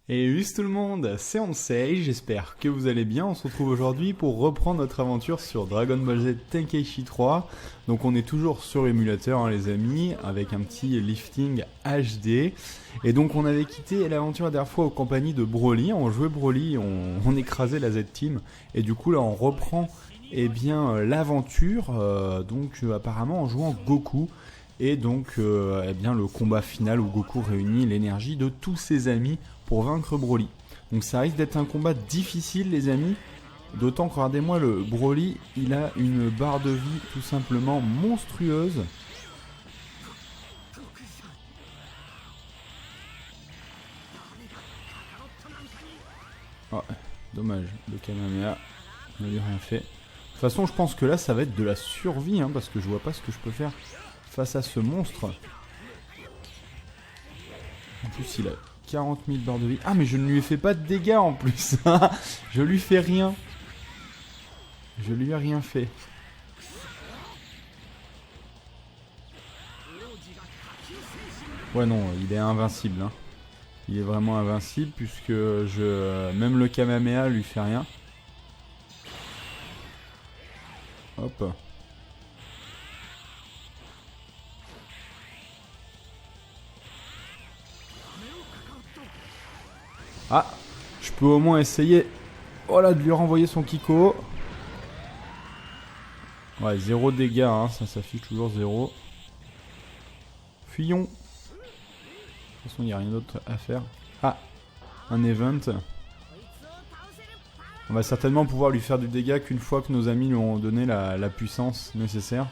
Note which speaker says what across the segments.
Speaker 1: Et oui tout le monde, c'est Onsei, j'espère que vous allez bien. On se retrouve aujourd'hui pour reprendre notre aventure sur Dragon Ball Z Tenkaichi 3. Donc on est toujours sur émulateur hein, les amis, avec un petit lifting HD. Et donc on avait quitté l'aventure la dernière fois en compagnie de Broly, on jouait Broly, on écrasait la Z-Team. Et du coup là on reprend l'aventure, apparemment en jouant Goku. Et donc le combat final où Goku réunit l'énergie de tous ses amis pour vaincre Broly. Donc ça risque d'être un combat difficile les amis. D'autant que regardez-moi le Broly, il a une barre de vie tout simplement monstrueuse. Oh, dommage, le Kamehameha ne lui a rien fait. De toute façon je pense que là ça va être de la survie hein, parce que je vois pas ce que je peux faire face à ce monstre. En plus il a 40 000 barres de vie. Ah mais je ne lui ai fait pas de dégâts en plus. Je lui fais rien. Je lui ai rien fait. Ouais non, il est invincible. Hein. Il est vraiment invincible puisque même le Kamehameha lui fait rien. Hop. Ah, je peux au moins essayer de lui renvoyer son Kiko. Ouais, 0 dégâts, hein, ça s'affiche toujours 0. Fuyons. De toute façon, il n'y a rien d'autre à faire. Ah, un event. On va certainement pouvoir lui faire du dégât qu'une fois que nos amis lui ont donné la puissance nécessaire.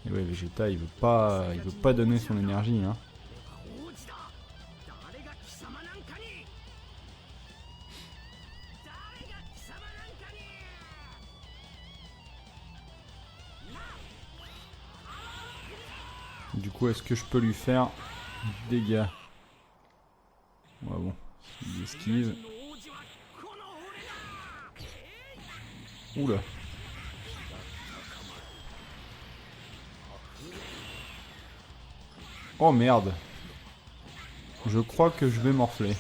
Speaker 1: Et ouais, Vegeta, il veut pas donner son énergie, hein. Du coup, est-ce que je peux lui faire des dégâts? Ouais, bon, il esquive. Oula. Oh merde. Je crois que je vais morfler.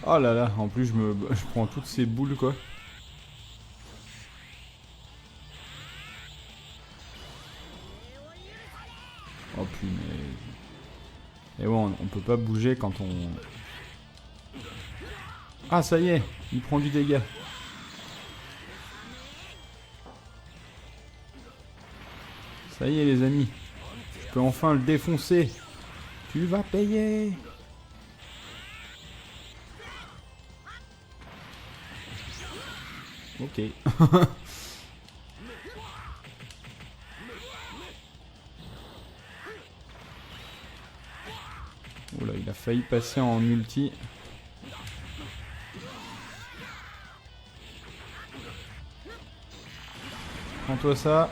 Speaker 1: Oh là là, en plus je prends toutes ces boules quoi. Oh punaise. Et bon, on peut pas bouger quand on... Ah ça y est, il prend du dégât. Ça y est les amis, je peux enfin le défoncer. Tu vas payer. Ok. Oula, il a failli passer en ulti. Prends-toi ça.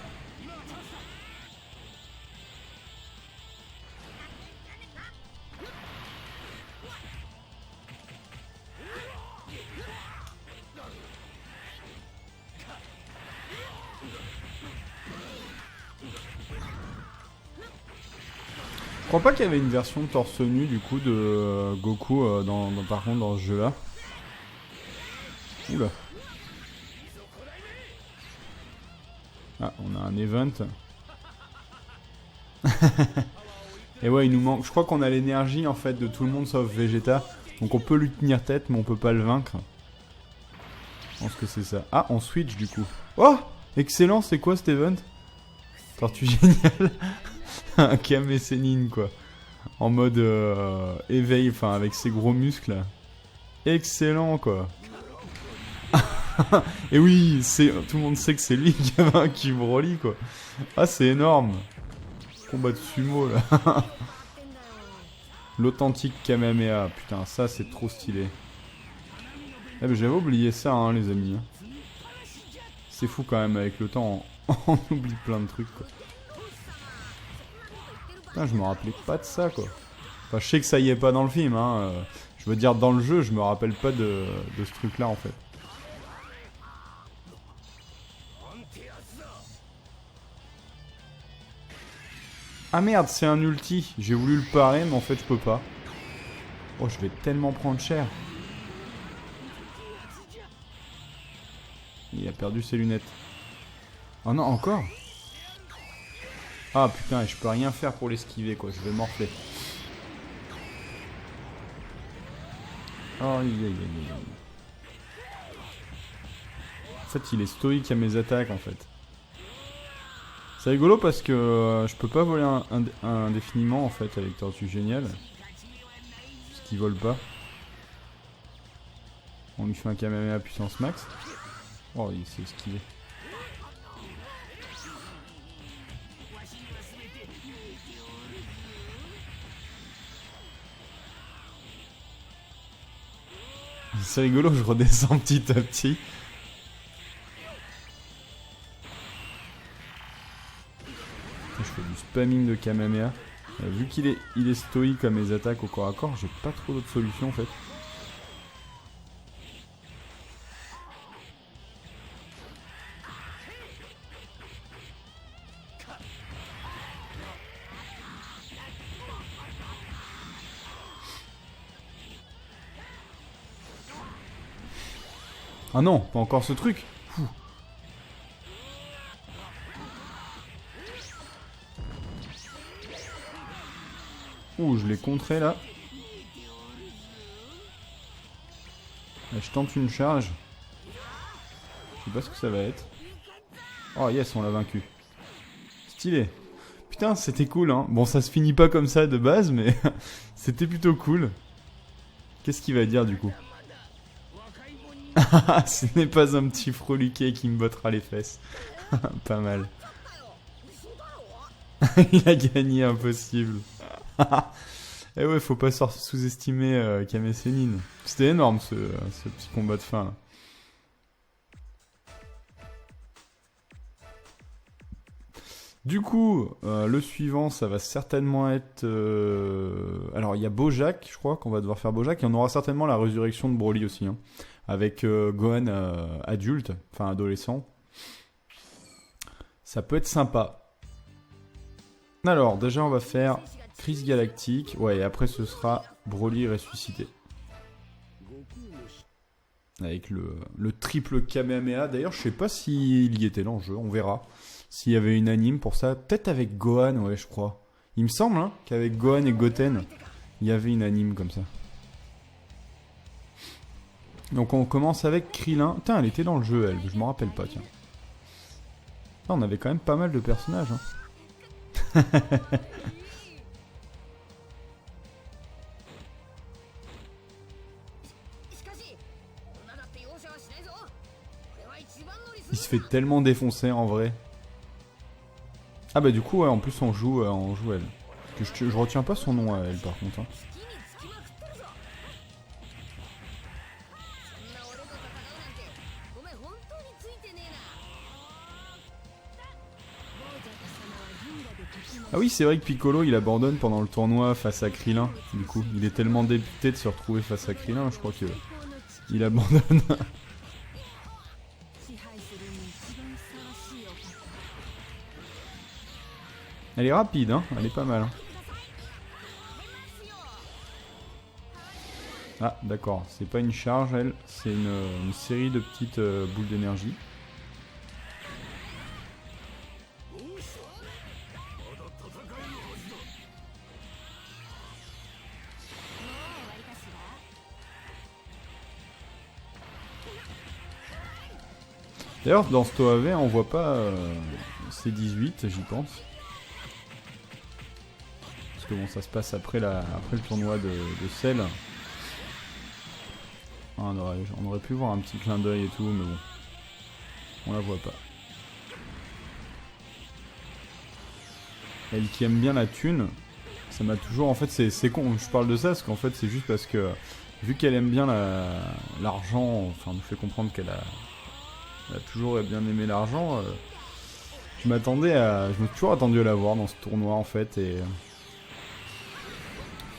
Speaker 1: Je crois pas qu'il y avait une version torse nu du coup de Goku par contre dans ce jeu là. Oula. Ah, on a un event. Et ouais, il nous manque. Je crois qu'on a l'énergie en fait de tout le monde sauf Vegeta. Donc on peut lui tenir tête, mais on peut pas le vaincre. Je pense que c'est ça. Ah, on switch du coup. Oh, excellent, c'est quoi cet event? Tortue géniale. Un Kame Sennin quoi. En mode éveil, enfin avec ses gros muscles. Excellent quoi. Et oui, tout le monde sait que c'est lui qui a vaincu Broly quoi. Ah c'est énorme. Combat de sumo là. L'authentique Kamehameha. Putain ça c'est trop stylé. Eh ben, j'avais oublié ça hein, les amis. C'est fou quand même avec le temps on oublie plein de trucs quoi. Putain je me rappelais pas de ça quoi. Enfin je sais que ça y est pas dans le film hein. Je veux dire dans le jeu je me rappelle pas de ce truc là en fait. Ah merde, c'est un ulti. J'ai voulu le parer, mais en fait, je peux pas. Oh, je vais tellement prendre cher. Il a perdu ses lunettes. Oh non, encore? Ah putain, je peux rien faire pour l'esquiver, quoi. Je vais morfler. Oh, aïe, aïe, aïe, aïe. En fait, il est stoïque à mes attaques, en fait. C'est rigolo parce que je peux pas voler indéfiniment, en fait, avec Tortue Géniale. Parce qu'il vole pas. On lui fait un Kamehameha puissance max. Oh, il s'est esquivé. C'est rigolo, je redescends petit à petit. Je fais du spamming de Kamehameha. Vu qu'il est stoïque à mes attaques au corps à corps, j'ai pas trop d'autres solutions en fait. Ah non, pas encore ce truc. Fou. Ouh, je l'ai contré là. Là. Je tente une charge. Je sais pas ce que ça va être. Oh yes, on l'a vaincu. Stylé. Putain, c'était cool hein. Bon, ça se finit pas comme ça de base, mais c'était plutôt cool. Qu'est-ce qu'il va dire du coup? Ce n'est pas un petit froliquet qui me bottera les fesses. Pas mal. Il a gagné, impossible. Eh ouais, faut pas sous-estimer Kame Sennin. C'était énorme ce petit combat de fin là. Du coup, le suivant, ça va certainement être... Alors, il y a Bojack, je crois qu'on va devoir faire Bojack. Et on aura certainement la résurrection de Broly aussi. Hein, avec Gohan adulte, enfin adolescent. Ça peut être sympa. Alors, déjà, on va faire Crise Galactique. Ouais, et après, ce sera Broly ressuscité. Avec le triple Kamehameha. D'ailleurs, je sais pas s'il y était l'enjeu, on verra. S'il y avait une anime pour ça. Peut-être avec Gohan, ouais, je crois. Il me semble hein, qu'avec Gohan et Goten, il y avait une anime comme ça. Donc on commence avec Krillin. Putain, elle était dans le jeu, elle. Je m'en rappelle pas, tiens. Ah, on avait quand même pas mal de personnages. Hein. Il se fait tellement défoncer en vrai. Ah bah du coup ouais, en plus on joue elle. Parce que je retiens pas son nom à elle par contre. Hein. Ah oui c'est vrai que Piccolo il abandonne pendant le tournoi face à Krillin. Du coup il est tellement débuté de se retrouver face à Krillin, je crois que il abandonne. Elle est rapide, hein, elle est pas mal. Hein. Ah, d'accord, c'est pas une charge, elle, c'est une série de petites boules d'énergie. D'ailleurs, dans ce TOAV, on voit pas C18, j'y pense. Parce que bon, ça se passe après le tournoi de Cell. Ah, on aurait pu voir un petit clin d'œil et tout, mais bon. On la voit pas. Elle qui aime bien la thune, ça m'a toujours... En fait, c'est con, je parle de ça, parce qu'en fait, c'est juste parce que... Vu qu'elle aime bien l'argent, enfin, nous fait comprendre qu'elle a toujours bien aimé l'argent, je me suis toujours attendu à la voir dans ce tournoi, en fait, et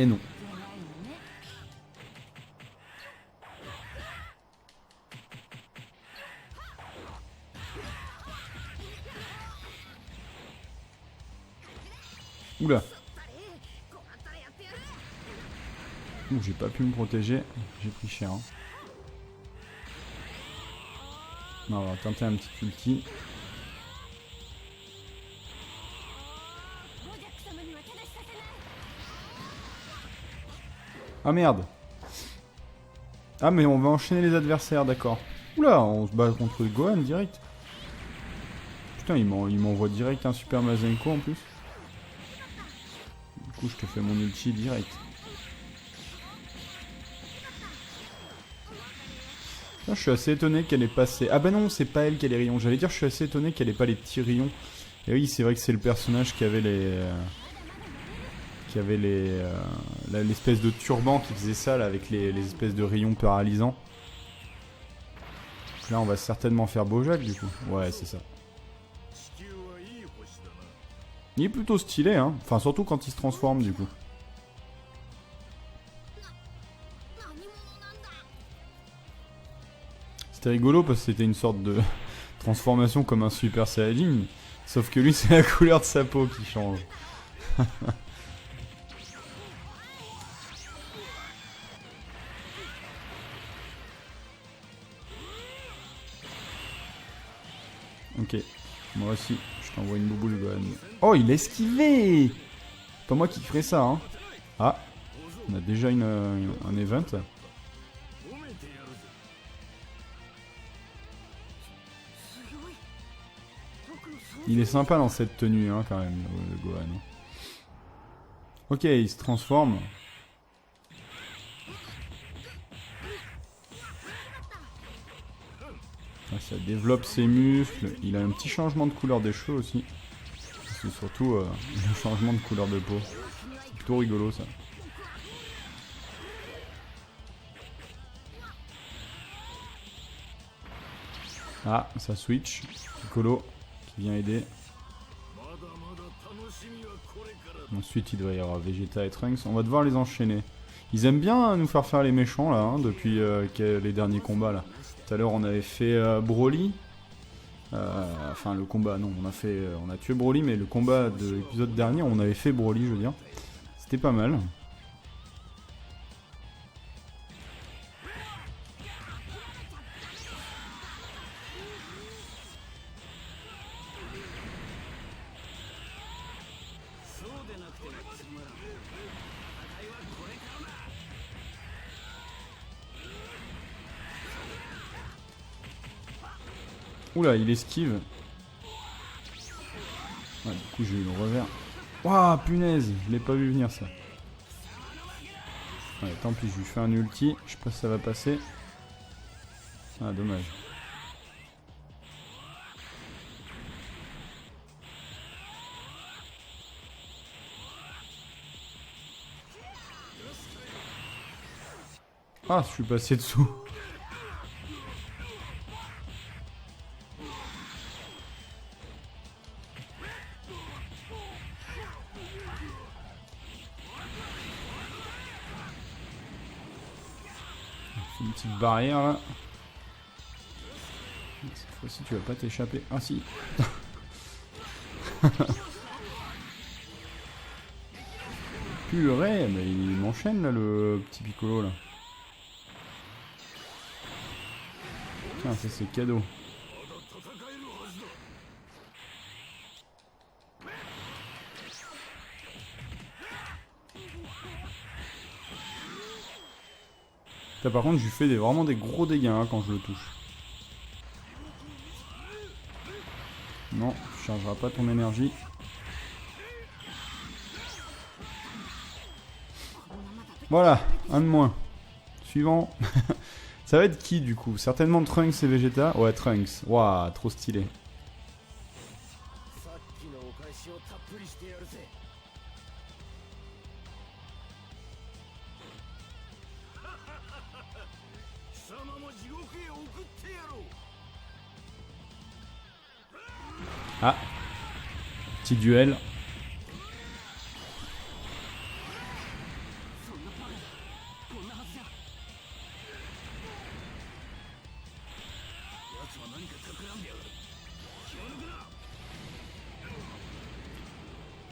Speaker 1: non. Oula. Ouh, j'ai pas pu me protéger. J'ai pris cher. Hein. Non, on va tenter un petit ulti. Ah merde. Ah mais on va enchaîner les adversaires, d'accord. Oula, on se bat contre le Gohan direct. Putain, il m'envoie direct un Super Mazenko en plus. Du coup, je te fais mon ulti direct. Putain, je suis assez étonné qu'elle ait passé... Ah bah non, c'est pas elle qui a les rayons. J'allais dire, je suis assez étonné qu'elle ait pas les petits rayons. Et oui, c'est vrai que c'est le personnage qui avait les... l'espèce de turban qui faisait ça là, avec les espèces de rayons paralysants. Là on va certainement faire Bojack du coup. Ouais c'est ça. Il est plutôt stylé hein. Enfin surtout quand il se transforme du coup. C'était rigolo parce que c'était une sorte de transformation comme un Super Saiyajin. Sauf que lui c'est la couleur de sa peau qui change. Ok, moi aussi, je t'envoie une bouboule Gohan. Oh, il a esquivé! Pas moi qui ferais ça, hein. Ah, on a déjà un event. Il est sympa dans cette tenue, hein, quand même, le Gohan. Ok, il se transforme. Ça développe ses muscles. Il a un petit changement de couleur des cheveux aussi. C'est surtout le changement de couleur de peau. C'est plutôt rigolo ça. Ah, ça switch. Piccolo qui vient aider. Ensuite, il doit y avoir Vegeta et Trunks. On va devoir les enchaîner. Ils aiment bien nous faire les méchants là, hein, depuis les derniers combats là. Tout à l'heure, on avait fait Broly. Enfin, le combat, non, on a tué Broly, mais le combat de l'épisode dernier, on avait fait Broly, je veux dire. C'était pas mal. Oula, il esquive. Ouais, du coup, j'ai eu le revers. Waouh, punaise, je l'ai pas vu venir ça. Ouais, tant pis, je lui fais un ulti. Je sais pas si ça va passer. Ah, dommage. Ah, je suis passé dessous. Une petite barrière là. Cette fois-ci tu vas pas t'échapper. Ah si. Purée, mais il m'enchaîne là le petit Piccolo là. Tiens, ça c'est cadeau. Là, par contre, je lui fais vraiment des gros dégâts hein, quand je le touche. Non, tu chargeras pas ton énergie. Voilà, un de moins. Suivant. Ça va être qui du coup? Certainement Trunks et Vegeta. Ouais, Trunks. Waouh, trop stylé. Ah, petit duel.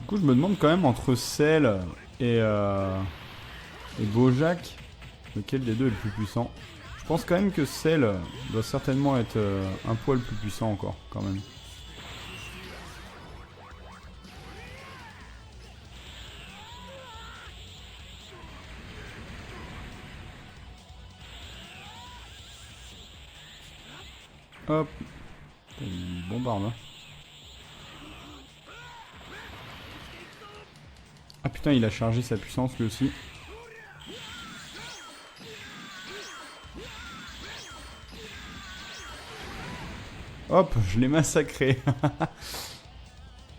Speaker 1: Du coup, je me demande quand même entre Cell et Bojack, lequel des deux est le plus puissant. Je pense quand même que Cell doit certainement être un poil plus puissant encore, quand même. Hop. Il bombarde, hein. Ah putain, il a chargé sa puissance lui aussi. Hop, je l'ai massacré.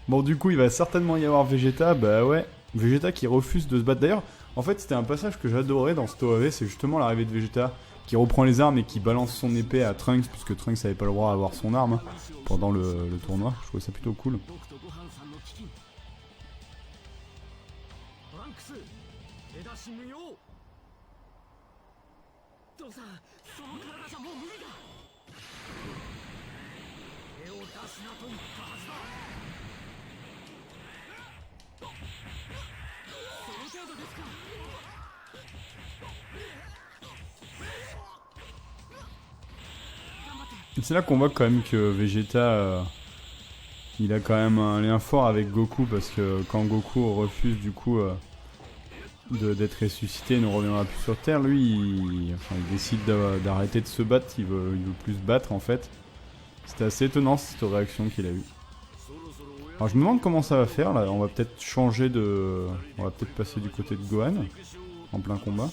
Speaker 1: Bon, du coup, il va certainement y avoir Vegeta. Bah ouais, Vegeta qui refuse de se battre. D'ailleurs, en fait, c'était un passage que j'adorais dans cet OAV. C'est justement l'arrivée de Vegeta qui reprend les armes et qui balance son épée à Trunks, puisque Trunks n'avait pas le droit d'avoir son arme pendant le tournoi. Je trouvais ça plutôt cool. C'est là qu'on voit quand même que Vegeta, il a quand même un lien fort avec Goku, parce que quand Goku refuse du coup d'être ressuscité, ne reviendra plus sur Terre, lui, il décide d'arrêter de se battre, il veut plus se battre en fait. C'était assez étonnant cette réaction qu'il a eue. Alors je me demande comment ça va faire là, on va peut-être changer de... On va peut-être passer du côté de Gohan, en plein combat.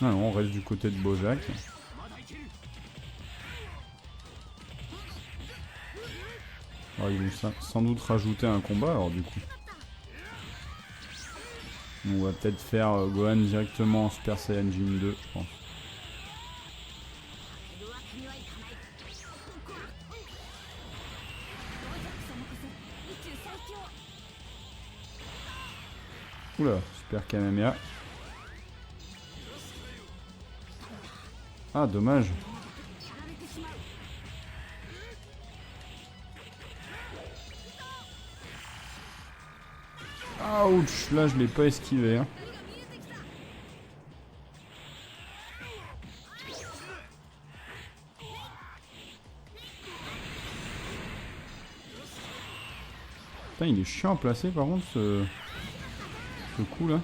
Speaker 1: Ah non, on reste du côté de Bojack. Alors, ils vont sans doute rajouter un combat alors du coup. On va peut-être faire Gohan directement en Super Saiyan 2, je pense. Oula, Super Kamehameha. Ah, dommage. Ouch, là je l'ai pas esquivé. Hein. Putain, il est chiant à placer par contre ce coup là.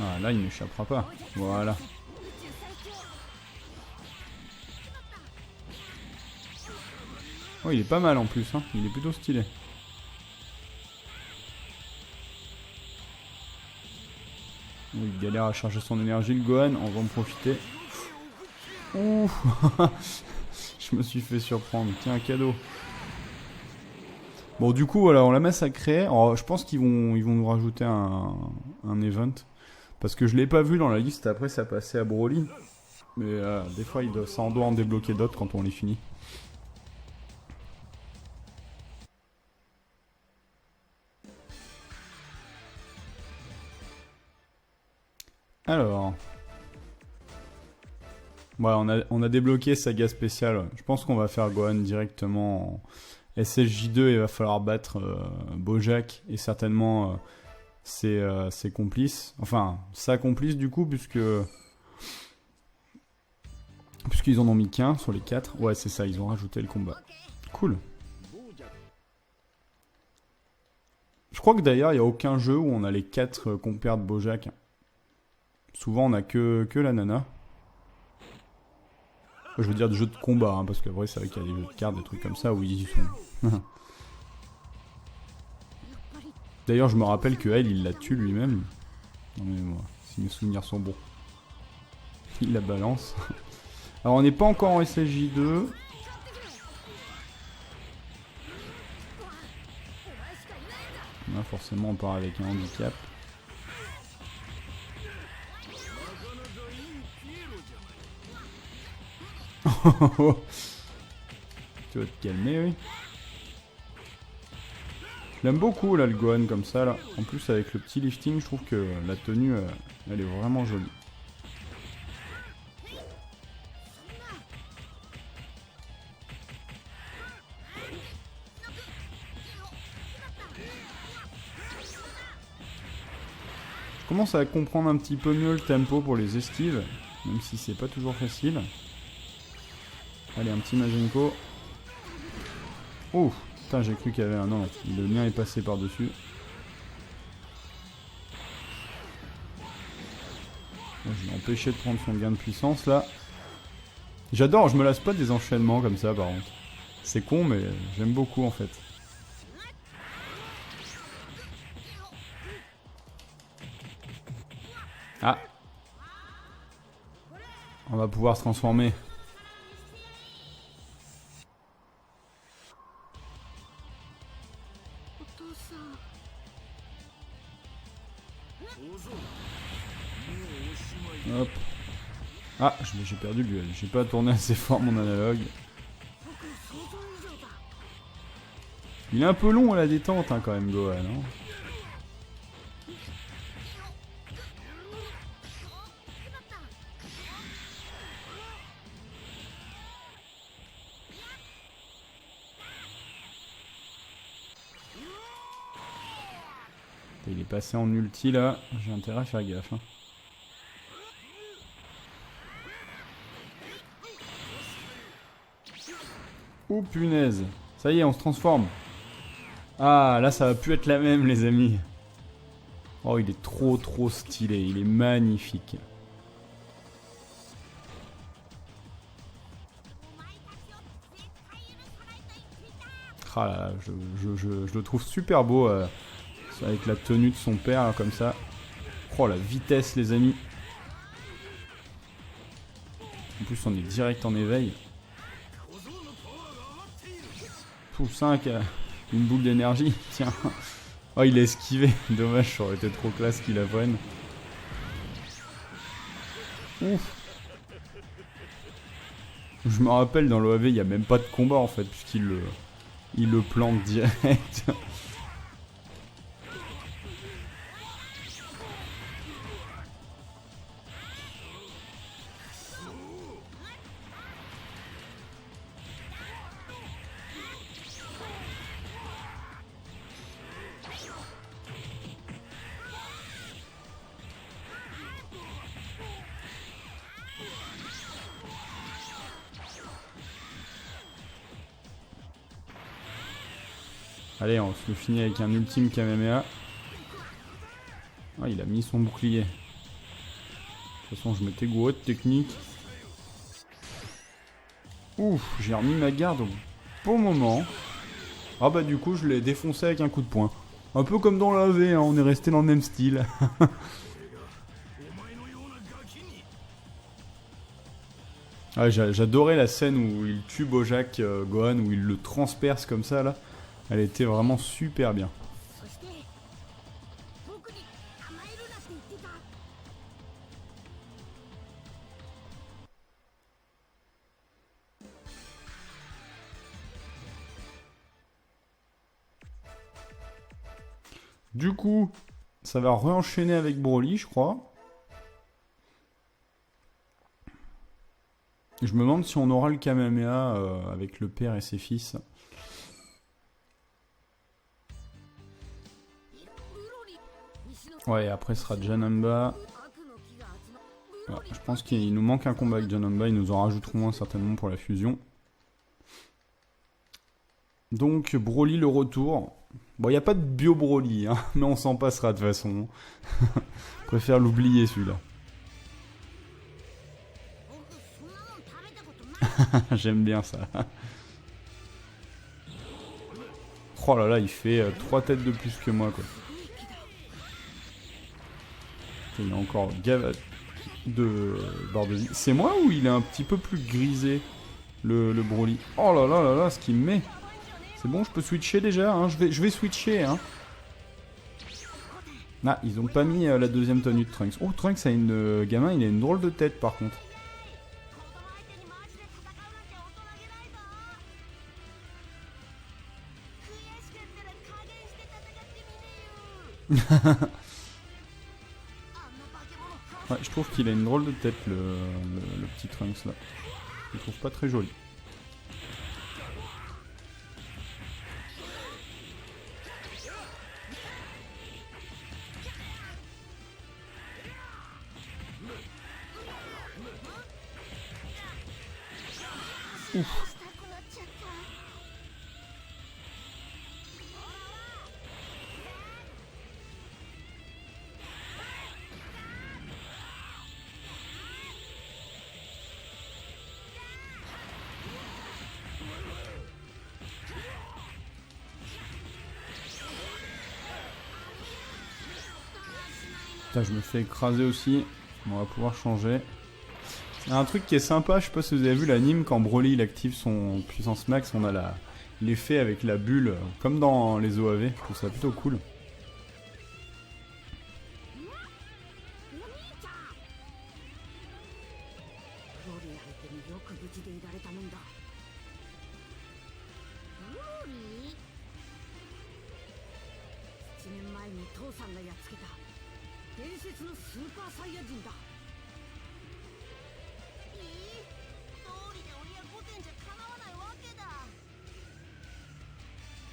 Speaker 1: Ah là il n'échappera pas. Voilà. Oh il est pas mal en plus, hein. Il est plutôt stylé. Il galère à charger son énergie le Gohan, on va en profiter. Ouh. Je me suis fait surprendre, tiens un cadeau. Bon du coup voilà, on l'a massacré. Alors, je pense qu'ils vont nous rajouter un event. Parce que je l'ai pas vu dans la liste, après ça passait à Broly. Mais des fois ça en doit en débloquer d'autres quand on les finit. Alors... Ouais, on a débloqué Saga spéciale. Je pense qu'on va faire Gohan directement en SSJ2 et il va falloir battre Bojack et certainement ses complices. Enfin, sa complice du coup, puisqu'ils en ont mis qu'un sur les 4. Ouais, c'est ça, ils ont rajouté le combat. Cool. Je crois que d'ailleurs, il n'y a aucun jeu où on a les 4 compères de Bojack. Souvent, on a que la nana. Je veux dire des jeux de combat, hein, parce que vrai c'est vrai qu'il y a des jeux de cartes, des trucs comme ça où ils y sont. D'ailleurs je me rappelle que elle, il la tue lui-même. Non mais moi, si mes souvenirs sont bons. Il la balance. Alors on n'est pas encore en SSJ2. Là forcément on part avec un handicap. Tu vas te calmer, oui. l'aime beaucoup là le Gohan comme ça là. En plus avec le petit lifting, je trouve que la tenue elle est vraiment jolie. Je commence à comprendre un petit peu mieux le tempo pour les esquives, même si c'est pas toujours facile. Allez, un petit Majenko. Oh, putain, j'ai cru qu'il y avait un... Non, le mien est passé par-dessus. Je l'ai empêché de prendre son gain de puissance, là. J'adore, je me lasse pas des enchaînements comme ça, par contre. C'est con, mais j'aime beaucoup, en fait. Ah. On va pouvoir se transformer. Hop. Ah, j'ai perdu le duel. J'ai pas tourné assez fort mon analogue. Il est un peu long à la détente hein, quand même, Gohan. Hein. Il est passé en ulti là. J'ai intérêt à faire gaffe. Hein. Oh punaise. Ça y est, on se transforme. Ah, là ça va plus être la même les amis. Oh, il est trop stylé. Il est magnifique. Ah là, je le trouve super beau avec la tenue de son père là, comme ça. Oh la vitesse les amis. En plus on est direct en éveil. Tout 5, une boule d'énergie. Tiens. Oh il a esquivé. Dommage, ça aurait été trop classe qu'il la prenne. Ouf. Je me rappelle dans l'OAV il n'y a même pas de combat en fait puisqu'il le plante direct. Allez, on se le finit avec un ultime Kamehameha. Ah, il a mis son bouclier. De toute façon, je m'étais gouré de technique. Ouf, j'ai remis ma garde au bon moment. Ah bah du coup, je l'ai défoncé avec un coup de poing. Un peu comme dans l'AV, hein, on est resté dans le même style. Ah, j'adorais la scène où il tue Bojack Gohan, où il le transperce comme ça là. Elle était vraiment super bien. Du coup, ça va re-enchaîner avec Broly, je crois. Je me demande si on aura le Kamehameha avec le père et ses fils. Ouais, après ce sera Janemba. Ouais, je pense qu'il nous manque un combat avec Janemba, ils nous en rajouteront un certainement pour la fusion. Donc Broly le retour. Bon, il n'y a pas de bio Broly, hein, mais on s'en passera de toute façon. Je préfère l'oublier celui-là. J'aime bien ça. Oh là là, il fait 3 têtes de plus que moi quoi. Il a encore gave de barre de vie. C'est moi ou il est un petit peu plus grisé le Broly? Oh là là là là, ce qu'il me met. C'est bon, je peux switcher déjà, hein. Je vais switcher, hein. Ah, ils ont pas mis la deuxième tenue de Trunks. Oh, Trunks a une... gamin, il a une drôle de tête par contre. Ouais, je trouve qu'il a une drôle de tête, le petit Trunks là. Je le trouve pas très joli. Ouf. Putain, je me fais écraser aussi. On va pouvoir changer. Un truc qui est sympa, je sais pas si vous avez vu l'anime, quand Broly il active son puissance max, on a l'effet avec la bulle, comme dans les OAV. Je trouve ça plutôt cool.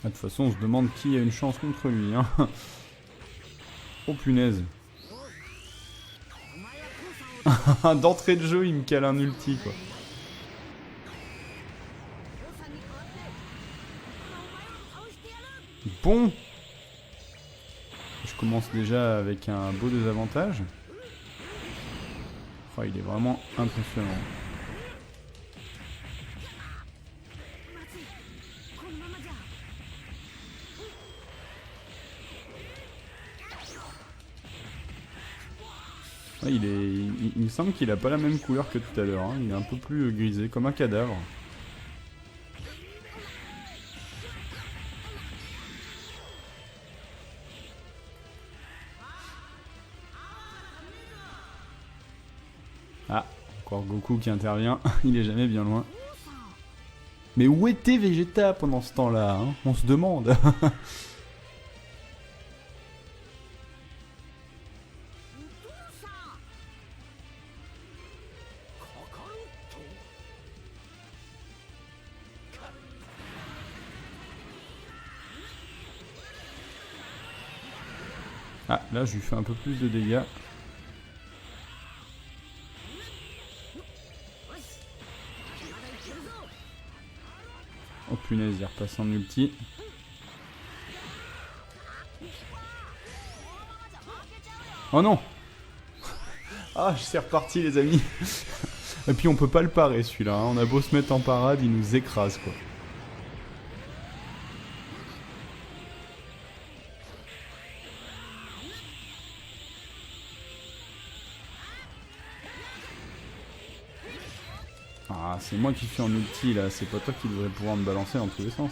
Speaker 1: De toute façon, on se demande qui a une chance contre lui. Hein. Oh punaise. D'entrée de jeu, il me cale un ulti quoi. Bon. Je commence déjà avec un beau désavantage. Oh, il est vraiment impressionnant. Ouais, il me semble qu'il a pas la même couleur que tout à l'heure. Hein. Il est un peu plus grisé, comme un cadavre. Ah, encore Goku qui intervient. Il est jamais bien loin. Mais où était Vegeta pendant ce temps-là hein? On se demande. Ah, là je lui fais un peu plus de dégâts. Oh punaise, il repasse en ulti. Oh non. Ah, c'est reparti les amis. Et puis on peut pas le parer celui-là. Hein. On a beau se mettre en parade, il nous écrase quoi. Ah, c'est moi qui suis en ulti là, c'est pas toi qui devrais pouvoir me balancer dans tous les sens.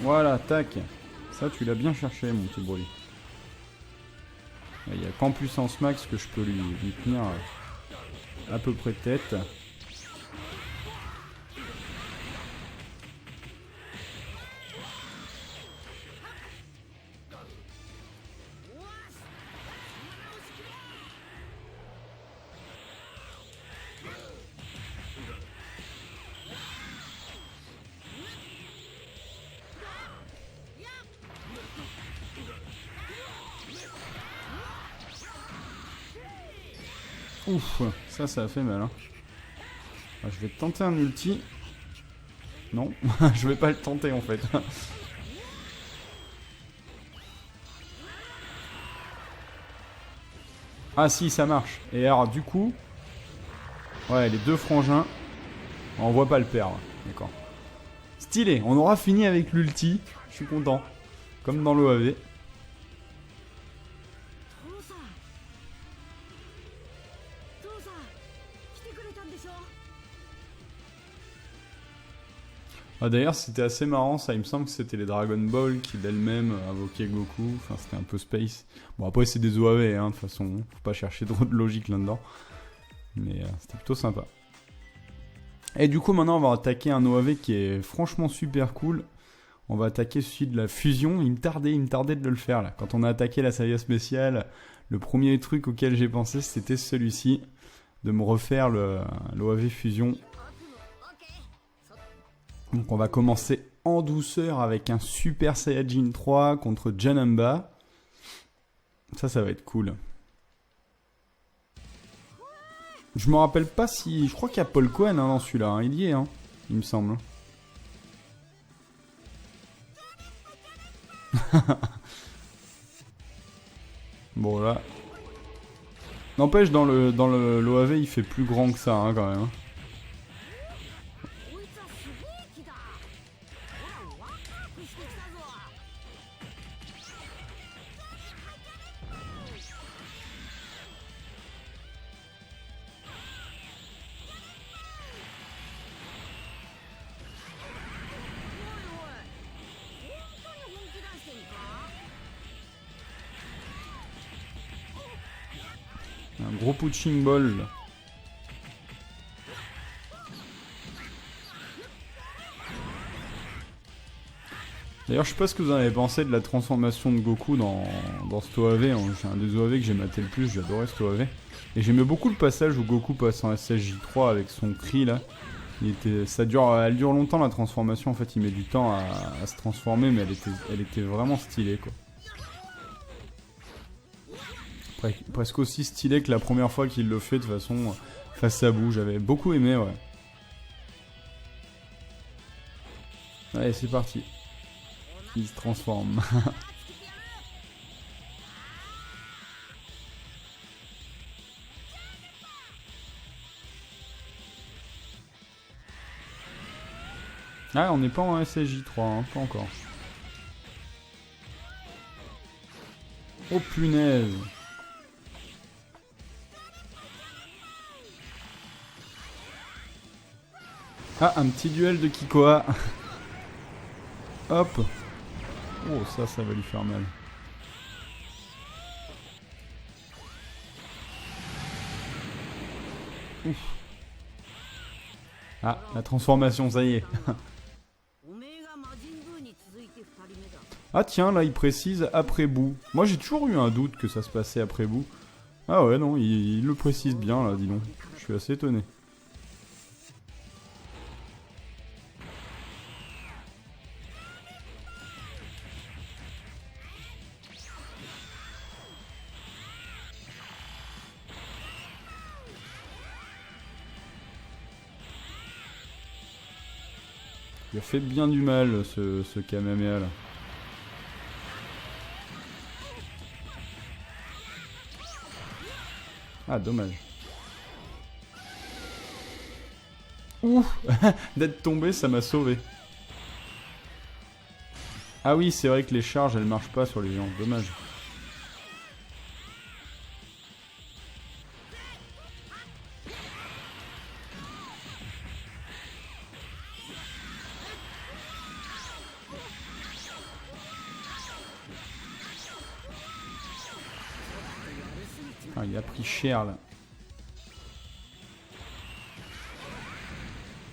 Speaker 1: Voilà, tac. Ça, tu l'as bien cherché, mon petit Broly. Il n'y a qu'en puissance max que je peux lui tenir à peu près tête. Ouf, ça a fait mal. Hein. Ah, je vais tenter un ulti. Non, je vais pas le tenter en fait. Ah si, ça marche. Et alors du coup... Ouais, les deux frangins, on voit pas le perdre. D'accord. Stylé, on aura fini avec l'ulti. Je suis content. Comme dans l'OAV. Ah, d'ailleurs, c'était assez marrant, ça. Il me semble que c'était les Dragon Ball qui d'elles-mêmes invoquaient Goku. Enfin, c'était un peu space. Bon, après, c'est des OAV, hein, de toute façon. Faut pas chercher trop de logique là-dedans. Mais c'était plutôt sympa. Et du coup, maintenant, on va attaquer un OAV qui est franchement super cool. On va attaquer celui de la fusion. Il me tardait de le faire là. Quand on a attaqué la saga spéciale, le premier truc auquel j'ai pensé, c'était celui-ci. De me refaire l'OAV fusion. Donc on va commencer en douceur avec un Super Saiyajin 3 contre Janemba. Ça va être cool. Je me rappelle pas si... Je crois qu'il y a Paul Cohen dans celui-là. Hein. Il y est, hein, il me semble. Bon là. N'empêche, dans l'OAV, il fait plus grand que ça, hein, quand même. Hein. Un gros punching ball. D'ailleurs, je sais pas ce que vous en avez pensé de la transformation de Goku dans cet OAV. C'est un des OAV que j'ai maté le plus, j'adorais cet OAV. Et j'aimais beaucoup le passage où Goku passe en SSJ3 avec son cri là. Elle dure longtemps la transformation, en fait il met du temps à se transformer, mais elle était vraiment stylée quoi. Presque aussi stylé que la première fois qu'il le fait de façon face à bout. J'avais beaucoup aimé, ouais. Allez, c'est parti. Il se transforme. Ah, on n'est pas en SSJ3, hein, pas encore. Oh punaise. Ah, un petit duel de Kikoa. Hop. Oh, ça va lui faire mal. Ouf. Ah, la transformation, ça y est. Ah tiens, là il précise après bout. Moi j'ai toujours eu un doute que ça se passait après bout. Ah ouais, non, il le précise bien là, dis donc. Je suis assez étonné. Il a fait bien du mal ce Kamehameha là. Ah, dommage. Ouh. D'être tombé, ça m'a sauvé. Ah oui, c'est vrai que les charges, elles marchent pas sur les gens. Dommage. Ah, il a pris cher là.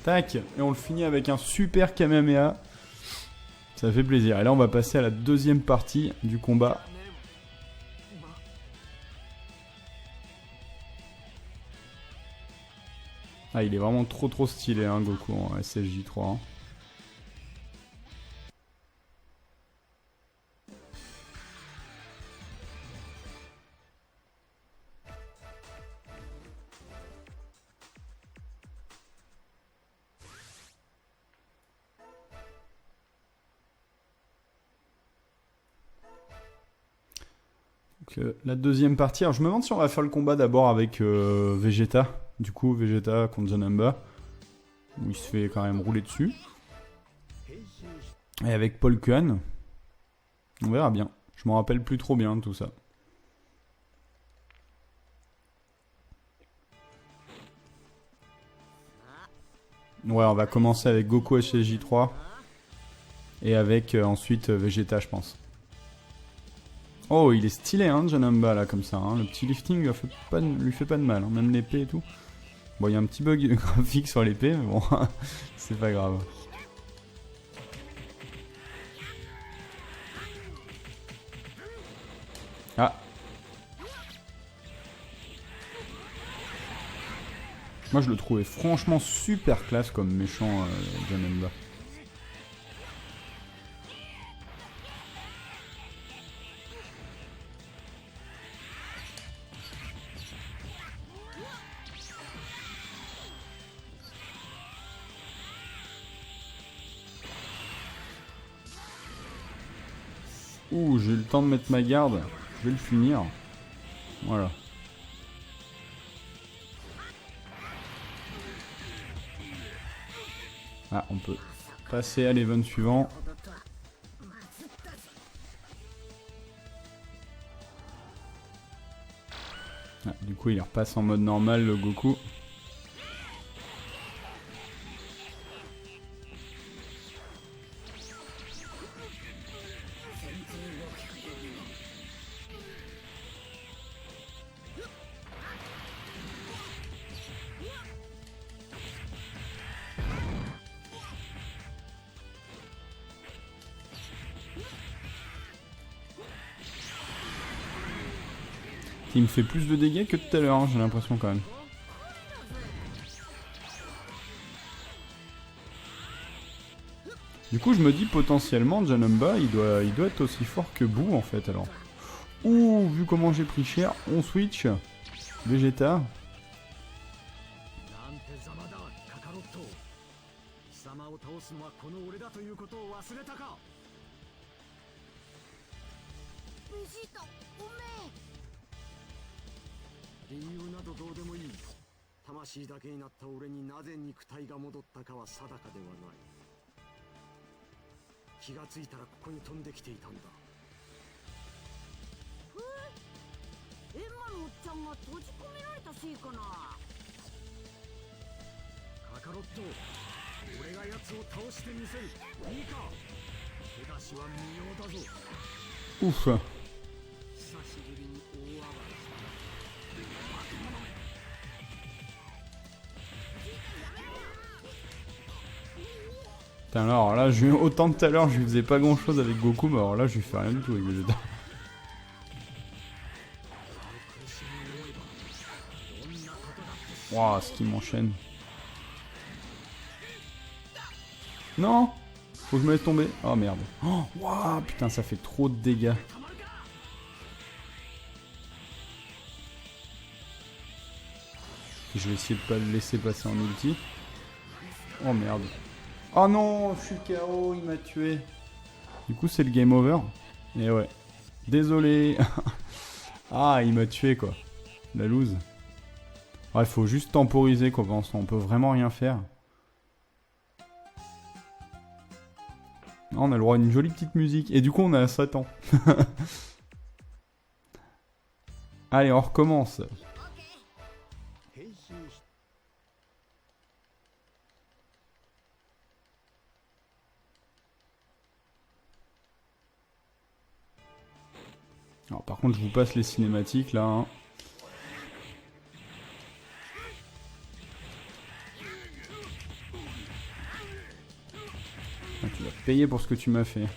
Speaker 1: Tac, et on le finit avec un super Kamehameha. Ça fait plaisir. Et là on va passer à la deuxième partie du combat. Ah, il est vraiment trop stylé, hein, Goku en SSJ3. Hein. La deuxième partie, alors je me demande si on va faire le combat d'abord avec Vegeta, du coup Vegeta contre Janemba, où il se fait quand même rouler dessus, et avec Paul Cohen, on verra bien, je m'en rappelle plus trop bien de tout ça. Ouais, on va commencer avec Goku SSJ3, et avec ensuite Vegeta je pense. Oh, il est stylé, hein, Janemba, là, comme ça. Hein. Le petit lifting lui fait pas de mal, hein, même l'épée et tout. Bon, il y a un petit bug graphique sur l'épée, mais bon, c'est pas grave. Ah. Moi, je le trouvais franchement super classe comme méchant Janemba. Ouh, j'ai eu le temps de mettre ma garde. Je vais le finir. Voilà. Ah, on peut passer à l'event suivant. Ah, du coup, il repasse en mode normal, le Goku. Il me fait plus de dégâts que tout à l'heure, hein, j'ai l'impression quand même. Du coup, je me dis potentiellement, Janemba, il doit être aussi fort que Boo en fait alors. Ouh, vu comment j'ai pris cher, on switch. Vegeta. Ouf. Putain, alors là, autant tout à l'heure, je lui faisais pas grand chose avec Goku, mais alors là, je lui fais rien du tout avec Vegeta. Waouh, ce qui m'enchaîne. Non! Faut que je me laisse tomber. Oh merde. Oh, waouh, putain, ça fait trop de dégâts. Je vais essayer de pas le laisser passer en ulti. Oh merde. Oh non, je suis KO, il m'a tué. Du coup, c'est le game over. Et ouais. Désolé. Ah, il m'a tué quoi. La loose. Ouais, faut juste temporiser quoi, pendant ce temps. On peut vraiment rien faire. On a le droit à une jolie petite musique. Et du coup, on a Satan. Allez, on recommence. Alors, par contre, je vous passe les cinématiques là. Hein. Ah, tu vas payer pour ce que tu m'as fait.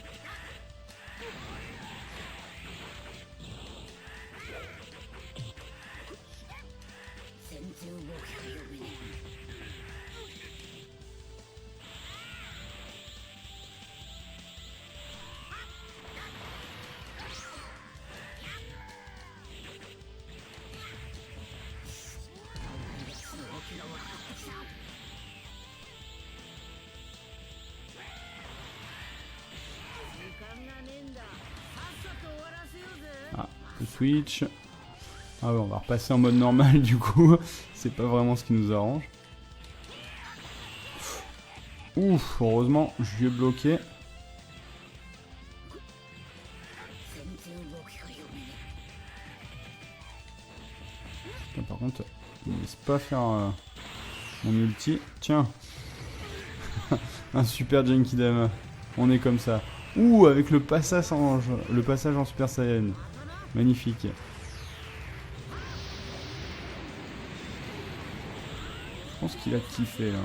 Speaker 1: Ah, le switch. Ah ouais, on va repasser en mode normal du coup. C'est pas vraiment ce qui nous arrange. Ouf, heureusement, je lui ai bloqué. Putain, par contre, il me laisse pas faire mon ulti. Tiens. Un super Genkidama. On est comme ça. Ouh, avec le passage en Super Saiyan. Magnifique. pense qu'il a kiffé là.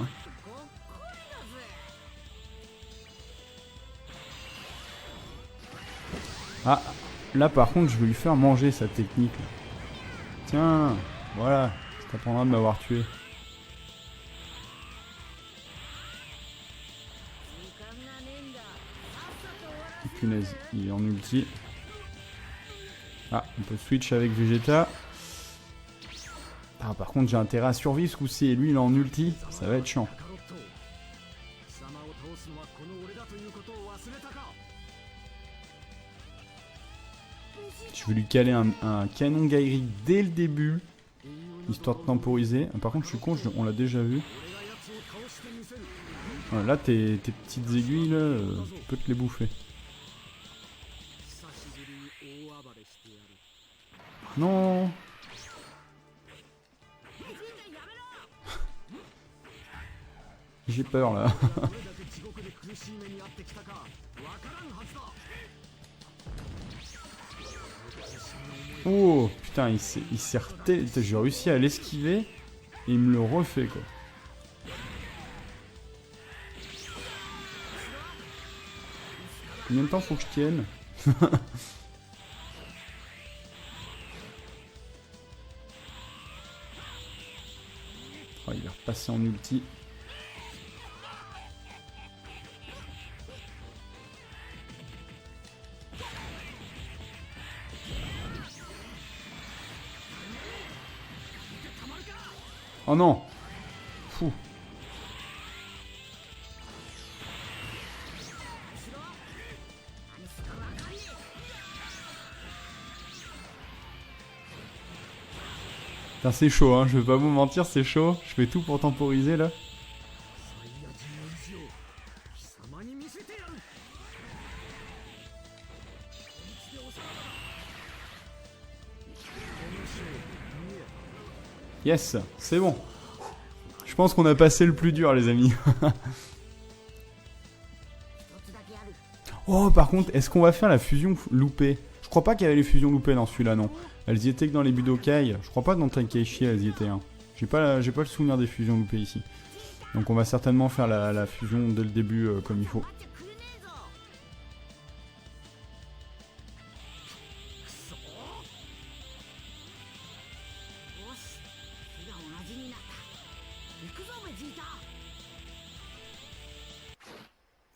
Speaker 1: Ah, là par contre je vais lui faire manger sa technique. Là. Tiens, voilà, ça t'apprendra de m'avoir tué. Punaise, il est en ulti. Ah, on peut switch avec Vegeta. Ah, par contre j'ai intérêt à survivre ce coup-ci et lui il est en ulti, ça va être chiant. Je vais lui caler un canon Gairi dès le début, histoire de temporiser. Ah, par contre je suis con, on l'a déjà vu. Voilà, là tes petites aiguilles là, tu peux te les bouffer. Non. J'ai peur là. Oh putain, il s'est reté... J'ai réussi à l'esquiver et il me le refait quoi. Combien de temps faut que je tienne? Oh, il va repasser en ulti. Oh non. Fou. Putain, c'est chaud, hein, je vais pas vous mentir, c'est chaud. Je fais tout pour temporiser là. Yes, c'est bon. Je pense qu'on a passé le plus dur, les amis. Oh, par contre, est-ce qu'on va faire la fusion loupée? Je crois pas qu'il y avait les fusions loupées dans celui-là, non. Elles y étaient que dans les Budokai. Je crois pas que dans Tenkaichi, elles y étaient. Hein. J'ai pas le souvenir des fusions loupées ici. Donc on va certainement faire la fusion dès le début comme il faut.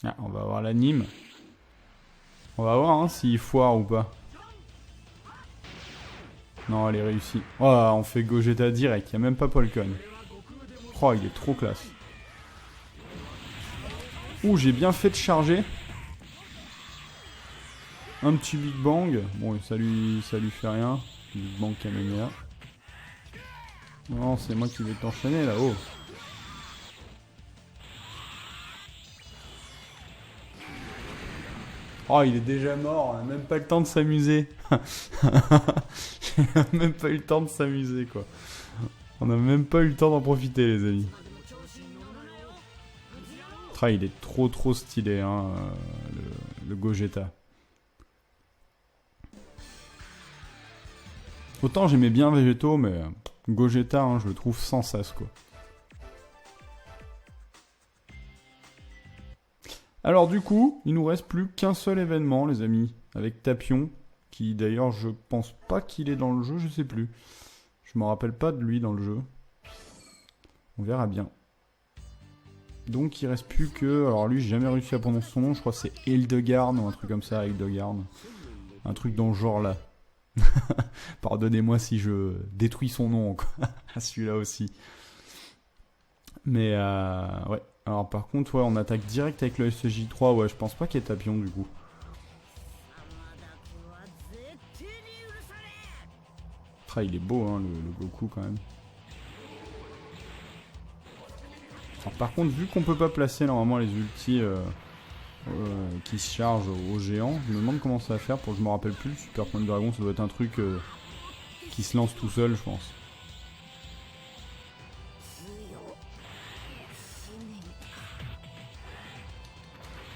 Speaker 1: Ah, on va avoir l'anime. On va voir hein, s'il foire ou pas. Non, elle est réussie. Oh, on fait Gogeta direct, il n'y a même pas Polkon. Oh, il est trop classe. Ouh, j'ai bien fait de charger. Un petit Big Bang. Bon, ça lui fait rien. Big Bang Kamehameha. Non, c'est moi qui vais t'enchaîner là-haut. Oh, il est déjà mort, on a même pas le temps de s'amuser. Même pas eu le temps de s'amuser, quoi. On a même pas eu le temps d'en profiter, les amis. Ah, il est trop stylé, hein, le Gogeta. Autant j'aimais bien Végéto, mais Gogeta, hein, je le trouve sans sas, quoi. Alors du coup, il nous reste plus qu'un seul événement, les amis, avec Tapion, qui d'ailleurs je pense pas qu'il est dans le jeu, je sais plus. Je me rappelle pas de lui dans le jeu. On verra bien. Donc il reste plus que... Alors lui, j'ai jamais réussi à prononcer son nom, je crois que c'est Hildegard ou un truc comme ça, Hildegard. Un truc dans ce genre-là. Pardonnez-moi si je détruis son nom, quoi. À celui-là aussi. Mais ouais. Alors par contre, ouais, on attaque direct avec le SJ3. Ouais, je pense pas qu'il y ait Tapion du coup. Ah, il est beau, hein, le Goku quand même. Alors, par contre, vu qu'on peut pas placer normalement les ultis qui se chargent aux géants, je me demande comment ça va faire pour que je me rappelle plus. Super Point de Dragon, ça doit être un truc qui se lance tout seul, je pense.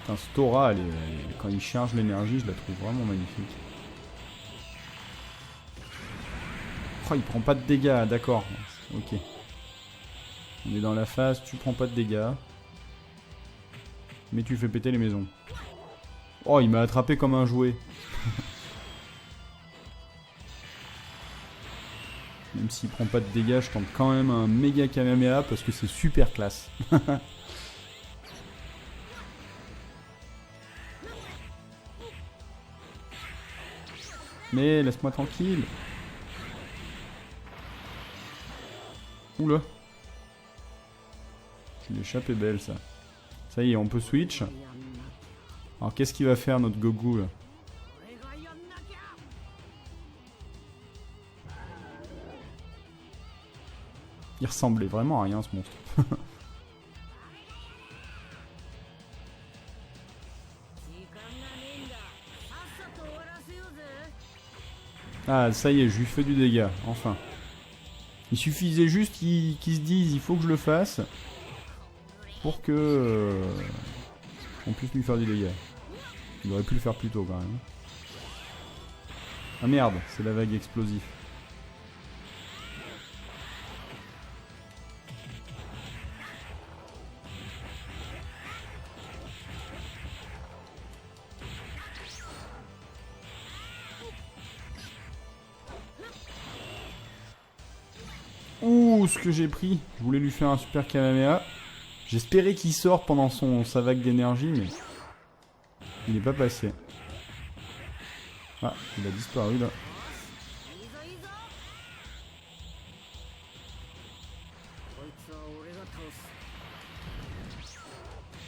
Speaker 1: Putain, Stora, quand il charge l'énergie, je la trouve vraiment magnifique. Oh, il prend pas de dégâts, d'accord. Ok. On est dans la phase, tu prends pas de dégâts. Mais tu fais péter les maisons. Oh, il m'a attrapé comme un jouet. Même s'il prend pas de dégâts, je tente quand même un méga Kamehameha parce que c'est super classe. Mais laisse-moi tranquille. Oula. L'échappe est belle ça. Ça y est, on peut switch. Alors qu'est-ce qu'il va faire notre Goku là? Il ressemblait vraiment à rien ce monstre. Ah ça y est, je lui fais du dégât, enfin. Il suffisait juste qu'il se dise il faut que je le fasse pour que on puisse lui faire du dégât. Il aurait pu le faire plus tôt quand même. Ah merde, c'est la vague explosive. Ouh, ce que j'ai pris. Je voulais lui faire un super Kamehameha. J'espérais qu'il sorte pendant sa vague d'énergie, mais il n'est pas passé. Ah, il a disparu là.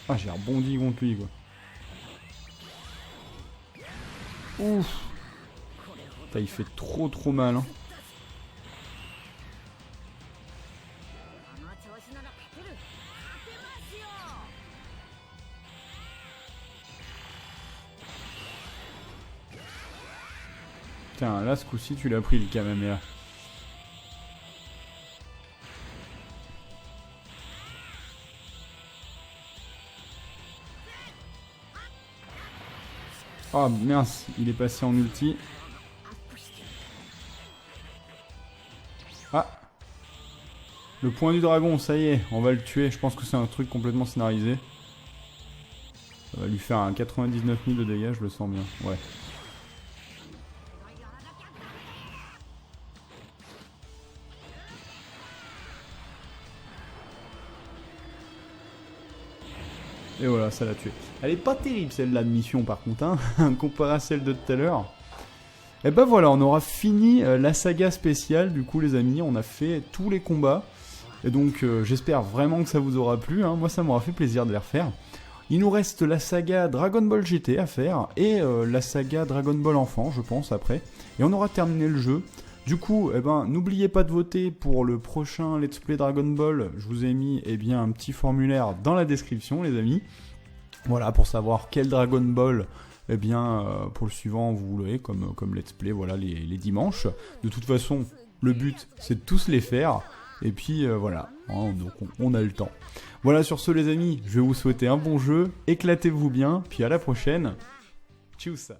Speaker 1: Ah, j'ai rebondi contre lui quoi. Ouf. Putain, il fait trop mal hein. Tiens, là ce coup-ci tu l'as pris le Kamehameha. Oh mince, il est passé en ulti. Ah, le point du dragon, ça y est, on va le tuer. Je pense que c'est un truc complètement scénarisé. Ça va lui faire un 99 000 de dégâts, je le sens bien. Ouais. Et voilà, ça l'a tué. Elle est pas terrible celle-là de mission par contre, hein, comparée à celle de tout à l'heure. Et ben voilà, on aura fini la saga spéciale, du coup les amis, on a fait tous les combats. Et donc j'espère vraiment que ça vous aura plu, hein. Moi ça m'aura fait plaisir de les refaire. Il nous reste la saga Dragon Ball GT à faire, et la saga Dragon Ball Enfant, je pense, après. Et on aura terminé le jeu. Du coup, eh ben, n'oubliez pas de voter pour le prochain Let's Play Dragon Ball. Je vous ai mis un petit formulaire dans la description, les amis. Voilà, pour savoir quel Dragon Ball, pour le suivant, vous voulez, comme Let's Play, voilà, les dimanches. De toute façon, le but, c'est de tous les faire. Et puis, voilà, hein, donc on a le temps. Voilà, sur ce, les amis, je vais vous souhaiter un bon jeu. Éclatez-vous bien, puis à la prochaine. Tchuss!